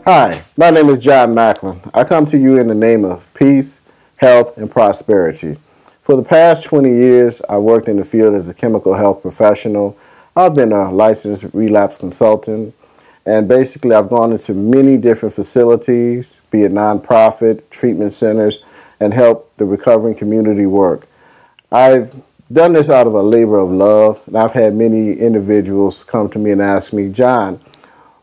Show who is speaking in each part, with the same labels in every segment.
Speaker 1: Hi, my name is John Macklin. I come to you in the name of peace, health, and prosperity. For the past 20 years, I worked in the field as a chemical health professional. I've been a licensed relapse consultant, and basically I've gone into many different facilities, be it nonprofit, treatment centers, and helped the recovering community work. I've done this out of a labor of love, and I've had many individuals come to me and ask me, John,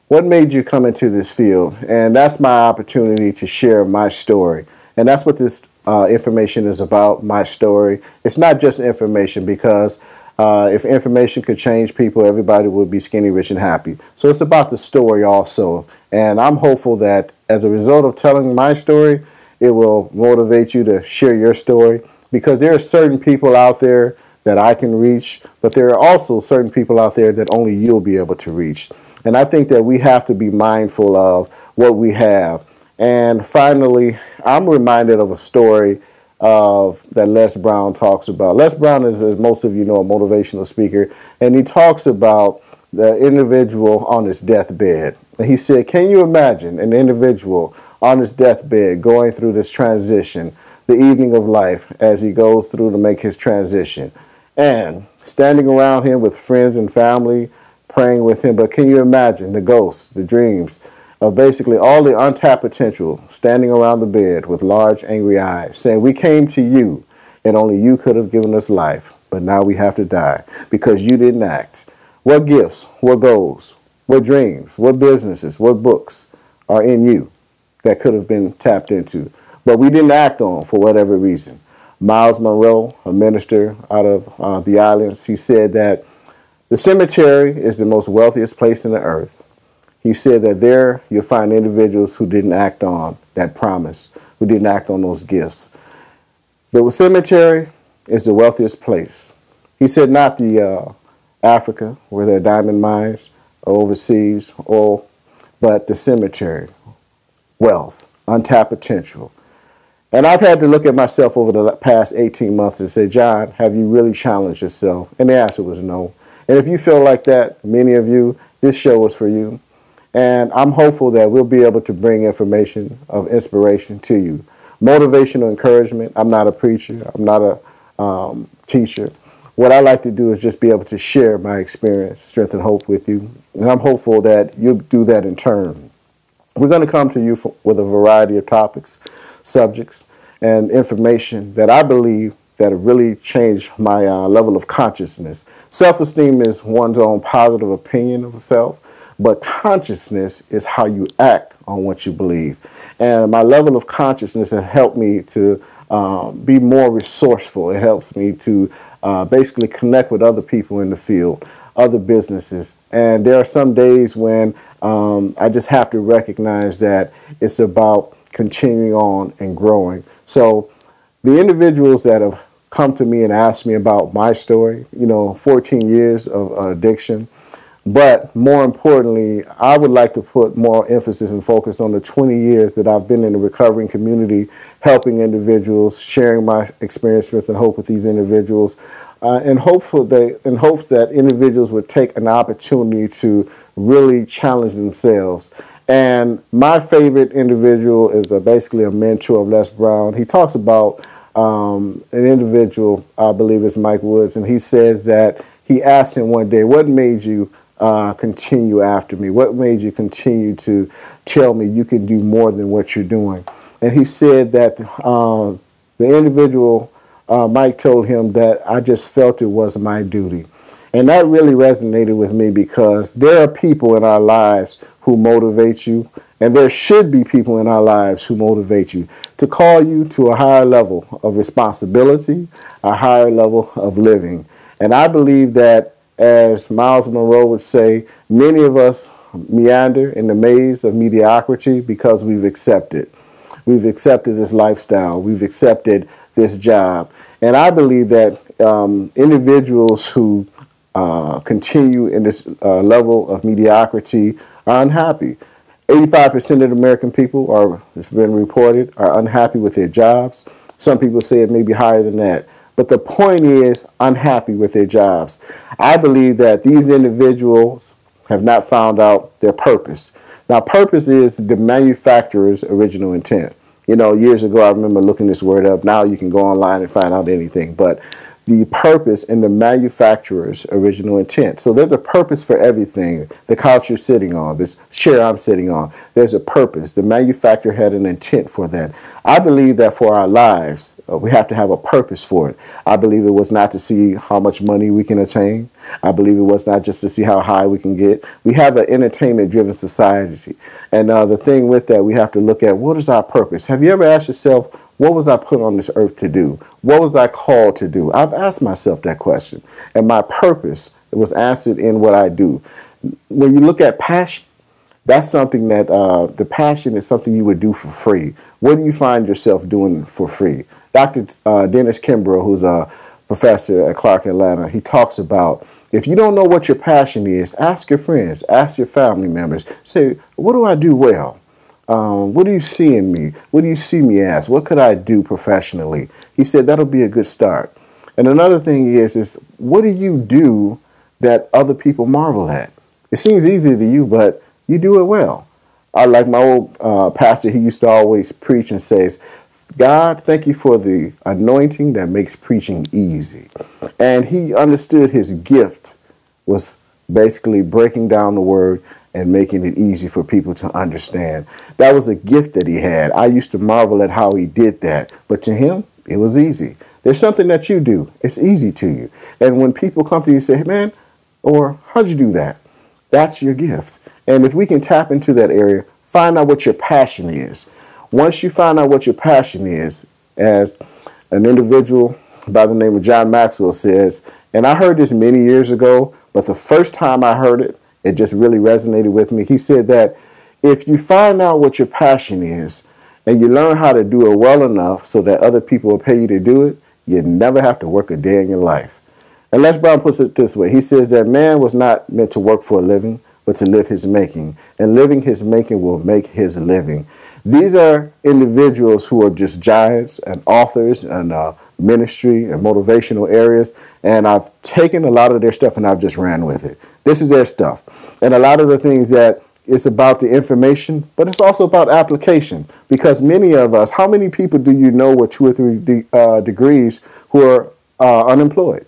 Speaker 1: what made you come into this field? And that's my opportunity to share my story. And that's what this information is about, my story. It's not just information, because if information could change people, everybody would be skinny, rich, and happy. So it's about the story also. And I'm hopeful that as a result of telling my story, it will motivate you to share your story, because there are certain people out there that I can reach, but there are also certain people out there that only you'll be able to reach. And I think that we have to be mindful of what we have. And finally, I'm reminded of a story that Les Brown talks about. Les Brown is, as most of you know, a motivational speaker, and he talks about the individual on his deathbed. And he said, can you imagine an individual on his deathbed going through this transition, the evening of life, as he goes through to make his transition, and standing around him with friends and family, praying with him? But can you imagine the ghosts, the dreams of basically all the untapped potential standing around the bed with large angry eyes saying, we came to you and only you could have given us life, but now we have to die because you didn't act. What gifts, what goals, what dreams, what businesses, what books are in you that could have been tapped into, but we didn't act on for whatever reason? Miles Monroe, a minister out of the islands, he said that the cemetery is the most wealthiest place on the earth. He said that there you'll find individuals who didn't act on that promise, who didn't act on those gifts. The cemetery is the wealthiest place. He said not the Africa, where there are diamond mines, or overseas, but the cemetery, wealth, untapped potential. And I've had to look at myself over the past 18 months and say, John, have you really challenged yourself? And the answer was no. And if you feel like that, many of you, this show is for you. And I'm hopeful that we'll be able to bring information of inspiration to you. Motivational encouragement. I'm not a preacher. I'm not a teacher. What I like to do is just be able to share my experience, strength, and hope with you. And I'm hopeful that you'll do that in turn. We're going to come to you with a variety of topics, subjects, and information that I believe that have really changed my level of consciousness. Self-esteem is one's own positive opinion of self, but consciousness is how you act on what you believe. And my level of consciousness has helped me to be more resourceful. It helps me to basically connect with other people in the field, other businesses. And there are some days when I just have to recognize that it's about continuing on and growing. So the individuals that have come to me and asked me about my story, 14 years of addiction, but more importantly, I would like to put more emphasis and focus on the 20 years that I've been in the recovering community, helping individuals, sharing my experience, strength, and hope with these individuals, in hopes that individuals would take an opportunity to really challenge themselves. And my favorite individual is basically a mentor of Les Brown. He talks about an individual, I believe it's Mike Woods, and he says that he asked him one day, what made you continue after me? What made you continue to tell me you can do more than what you're doing? And he said that the individual, Mike, told him that I just felt it was my duty. And that really resonated with me, because there are people in our lives who motivate you, and there should be people in our lives who motivate you to call you to a higher level of responsibility, a higher level of living. And I believe that, as Miles Monroe would say, many of us meander in the maze of mediocrity because we've accepted. We've accepted this lifestyle. We've accepted this job. And I believe that individuals who continue in this level of mediocrity are unhappy. 85% of the American people, it's been reported, are unhappy with their jobs. Some people say it may be higher than that. But the point is, unhappy with their jobs. I believe that these individuals have not found out their purpose. Now, purpose is the manufacturer's original intent. You know, years ago, I remember looking this word up. Now you can go online and find out anything. But the purpose and the manufacturer's original intent. So there's a purpose for everything. The couch you're sitting on, this chair I'm sitting on, there's a purpose. The manufacturer had an intent for that. I believe that for our lives, we have to have a purpose for it. I believe it was not to see how much money we can attain. I believe it was not just to see how high we can get. We have an entertainment-driven society. And the thing with that, we have to look at, what is our purpose? Have you ever asked yourself, what was I put on this earth to do? What was I called to do? I've asked myself that question. And my purpose was answered in what I do. When you look at passion, that's something that the passion is something you would do for free. What do you find yourself doing for free? Dr. Dennis Kimbrough, who's a professor at Clark Atlanta, he talks about, if you don't know what your passion is, ask your friends, ask your family members. Say, what do I do well? What do you see in me? What do you see me as? What could I do professionally? He said that'll be a good start. And another thing is what do you do that other people marvel at? It seems easy to you, but you do it well. I like my old pastor, he used to always preach and says, God, thank you for the anointing that makes preaching easy. And he understood his gift was basically breaking down the word and making it easy for people to understand. That was a gift that he had. I used to marvel at how he did that, but to him, it was easy. There's something that you do. It's easy to you. And when people come to you and say, hey, man, or how'd you do that? That's your gift. And if we can tap into that area, find out what your passion is. Once you find out what your passion is, as an individual by the name of John Maxwell says, and I heard this many years ago, but the first time I heard it, it just really resonated with me. He said that if you find out what your passion is and you learn how to do it well enough so that other people will pay you to do it, you never have to work a day in your life. And Les Brown puts it this way. He says that man was not meant to work for a living, but to live his making. And living his making will make his living. These are individuals who are just giants and authors and ministry and motivational areas. And I've taken a lot of their stuff and I've just ran with it. This is their stuff. And a lot of the things that it's about the information, but it's also about application. Because many of us, how many people do you know with 2 or 3 degrees who are unemployed?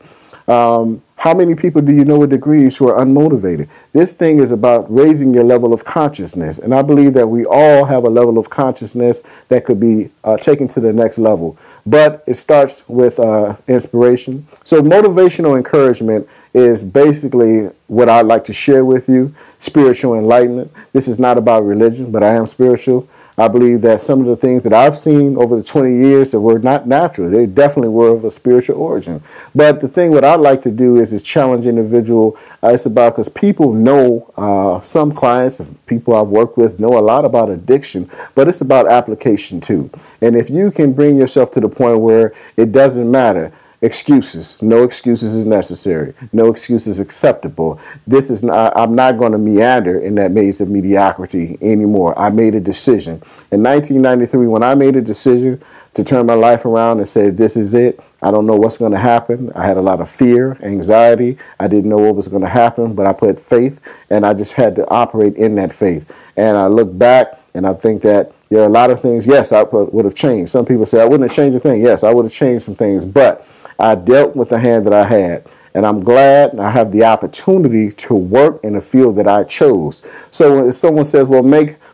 Speaker 1: How many people do you know with degrees who are unmotivated? This thing is about raising your level of consciousness. And I believe that we all have a level of consciousness that could be taken to the next level. But it starts with inspiration. So motivational encouragement is basically what I'd like to share with you, spiritual enlightenment. This is not about religion, but I am spiritual. I believe that some of the things that I've seen over the 20 years that were not natural, they definitely were of a spiritual origin. But the thing what I'd like to do is challenge individual. It's about, because people know, some clients and people I've worked with know a lot about addiction, but it's about application too. And if you can bring yourself to the point where it doesn't matter, excuses, no excuses is necessary. No excuse is acceptable. This is not, I'm not going to meander in that maze of mediocrity anymore. I made a decision. In 1993, when I made a decision to turn my life around and say, this is it, I don't know what's going to happen. I had a lot of fear, anxiety. I didn't know what was going to happen, but I put faith, and I just had to operate in that faith. And I look back and I think that there are a lot of things, yes, I would have changed. Some people say I wouldn't have changed a thing. Yes, I would have changed some things, but I dealt with the hand that I had, and I'm glad I have the opportunity to work in a field that I chose. So if someone says, well,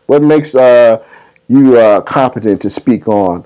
Speaker 1: what makes you competent to speak on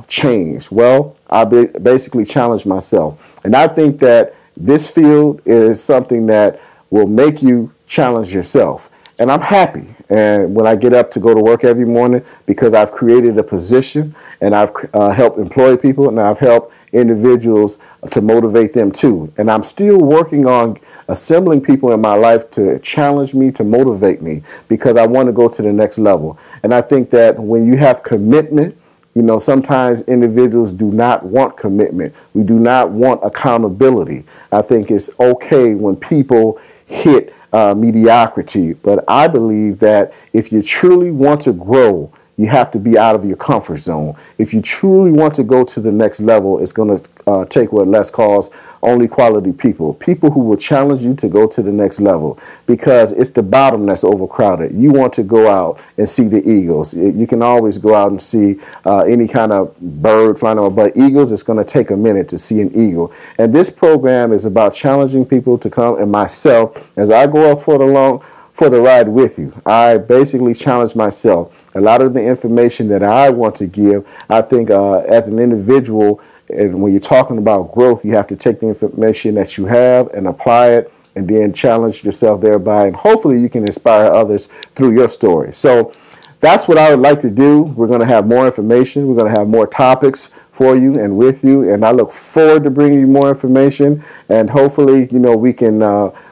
Speaker 1: change? Well, I basically challenge myself. And I think that this field is something that will make you challenge yourself. And I'm happy. And when I get up to go to work every morning, because I've created a position and I've helped employ people and I've helped individuals to motivate them too. And I'm still working on assembling people in my life to challenge me, to motivate me, because I want to go to the next level. And I think that when you have commitment, you know, sometimes individuals do not want commitment. We do not want accountability. I think it's okay when people hit mediocrity. But I believe that if you truly want to grow, you have to be out of your comfort zone. If you truly want to go to the next level, it's going to take what Les calls only quality people. People who will challenge you to go to the next level, because it's the bottom that's overcrowded. You want to go out and see the eagles. You can always go out and see any kind of bird flying over, but eagles, it's going to take a minute to see an eagle. And this program is about challenging people to come, and myself, as I go up for the ride with you. I basically challenge myself. A lot of the information that I want to give, I think as an individual, and when you're talking about growth, you have to take the information that you have and apply it, and then challenge yourself thereby. And hopefully you can inspire others through your story. So that's what I would like to do. We're going to have more information. We're going to have more topics for you and with you. And I look forward to bringing you more information. And hopefully, we can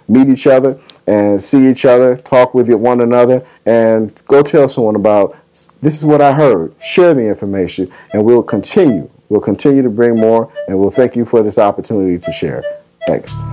Speaker 1: meet each other and see each other, talk with one another, and go tell someone about, this is what I heard. Share the information, and we'll continue. We'll continue to bring more, and we'll thank you for this opportunity to share. Thanks.